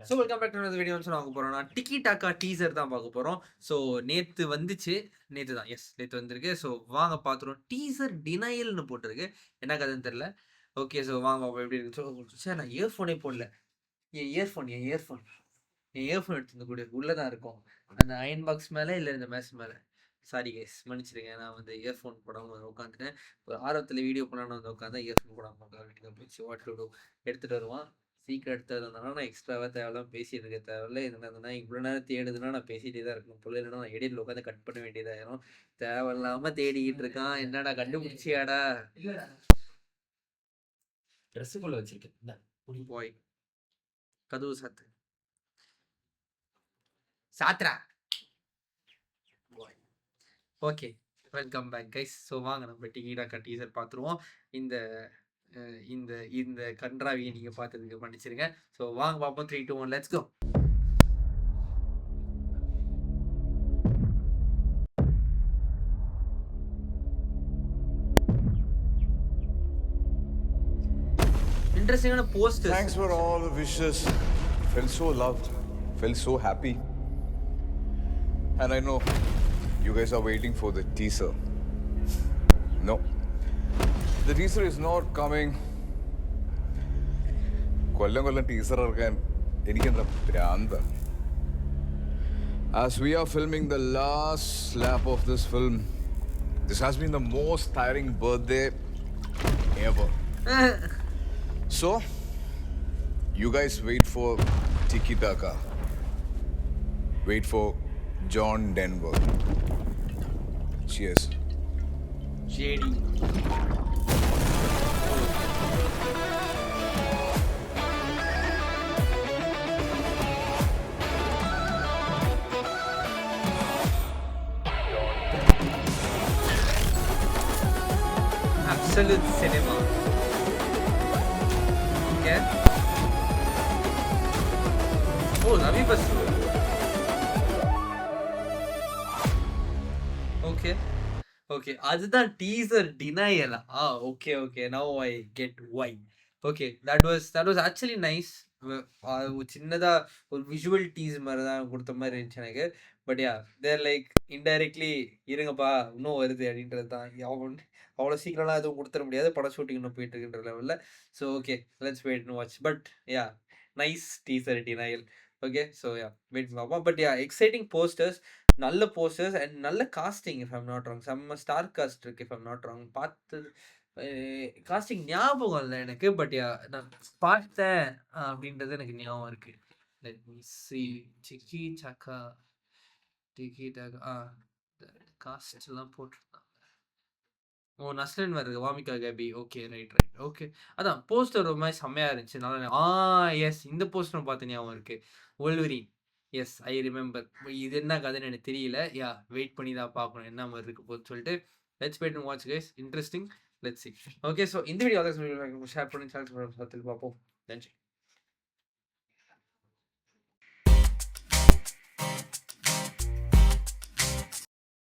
So welcome back to another video. வாங்க போகிறோம்னா டிக்கி Dhaka teaser தான் பார்க்க போகிறோம். ஸோ நேற்று வந்துச்சு, நேற்று தான் நேற்று வந்திருக்கு. ஸோ வாங்க பார்த்துருவோம். டீசர் டினையல்னு போட்டிருக்கு, என்ன கதைன்னு தெரில. ஓகே, ஸோ வாங்க பாப்போம் எப்படி இருக்கு. சார் நான் இயர்ஃபோனே போடல. என் இயர்ஃபோன் எடுத்து கூட உள்ளே தான் இருக்கும், அந்த அயன் பாக்ஸ் மேலே இல்லை இந்த மேஸ் மேலே. சாரி கைஸ், மன்னிச்சிடுங்க. நான் வந்து இயர்ஃபோன் போடாமல் உட்காந்துட்டேன். ஒரு ஆர்வத்தில் வீடியோ பண்ணலான்னு வந்து உட்காந்தா இயர்ஃபோன் போடாமல் வீட்டுக்கு போயிடுச்சு. வாட்டர் எடுத்துகிட்டு வருவான். சீக்கிரம் எடுத்து வந்தேன்னா நான் எக்ஸ்ட்ராவாக தேவையில்லாம பேசிட்டு இருக்க தேவையில்ல. என்னதுன்னா இவ்வளோ நேரம் தேடுதுன்னா நான் பேசிகிட்டே தான் இருக்கணும் போல, இல்லைன்னா நான் எடிட்டில் உட்காந்து கட் பண்ண வேண்டியதாயிரும். தேவையில்லாம தேடிக்கிட்டு இருக்கான். என்னடா கண்டுபிடிச்சியாடா? ட்ரெஸ்ஸுக்குள்ள வச்சிருக்கேன். போய் கதவு சாத்ரா. Okay, welcome back guys. So வாங்க நம்ம டிக்கி டீசர் பார்த்துருவோம். இந்த இந்த இந்த கன்றாவியை நீங்கள் பார்த்ததுக்கு மன்னிச்சிருங்க. ஸோ வாங்க பார்ப்போம். 3, 2, 1 let's go. Interesting posters. Thanks for all the wishes. Felt so loved. Felt so happy. And I know you guys are waiting for the teaser. No. The teaser is not coming. Kollam teaser ഇറക്കാൻ എനിക്കെന്താ ഭ്രാന്ത. As we are filming the last lap of this film, this has been the most tiring birthday ever. So, you guys wait for Tiki Taka. Wait for John Denver. Cheers. JD. Absolute cinema. Okay. Oh, Navi Basu. Okay, அதுதான் teaser டினையலா? Okay, now I get why. Okay, that was actually nice. சின்னதா ஒரு visual tease மாதிரி தான் கொடுத்த மாதிரி இருந்துச்சு எனக்கு. But yeah, there like indirectly இருங்கப்பா இன்னும் வருது அப்படின்றது தான். அவ்வளோ சீக்கிரம்லாம் எதுவும் கொடுத்துட முடியாது, படம் ஷூட்டிங் இன்னும் போயிட்டு இருக்குன்ற லெவலில். So okay, let's wait and watch. But yeah, nice teaser டினையல். ஓகே, ஸோ யா, வெயிட் பார்ப்போம். பட் யா, எக்ஸைட்டிங் போஸ்டர்ஸ், நல்ல போஸ்டர்ஸ் அண்ட் நல்ல casting. If I'm not wrong, செம்ம ஸ்டார் காஸ்ட் இருக்கு. இஃப் ஐம் நாட் ராங், பார்த்தது casting ஞாபகம் இல்லை எனக்கு. பட் யா, நான் பார்த்தேன் அப்படின்றது எனக்கு ஞாபகம் இருக்கு. Let me see. Tiki Taka cast எல்லாம் போட்டிருந்தாங்க. ஓ, நஸ்லின் வருது, Wamiqa Gabbi. Okay, right. Okay, அதான் போஸ்டர் ஒரு மாதிரி செம்மையாக இருந்துச்சு. நல்லா எஸ், இந்த போஸ்டர் பார்த்து ஞாபகம் இருக்கு. வொல்வரின். Yes, I remember. இது என்ன கதைன்னு எனக்கு தெரியல. யா, வெயிட் பண்ணி தான் பார்க்கணும் என்ன மாதிரி இருக்கு போது சொல்லிட்டு. Let's wait and watch guys. Interesting. Let's see. Okay, so இந்த வீடியோ ஷேர் பண்ணி சேனல் பார்ப்போம். நன்றி.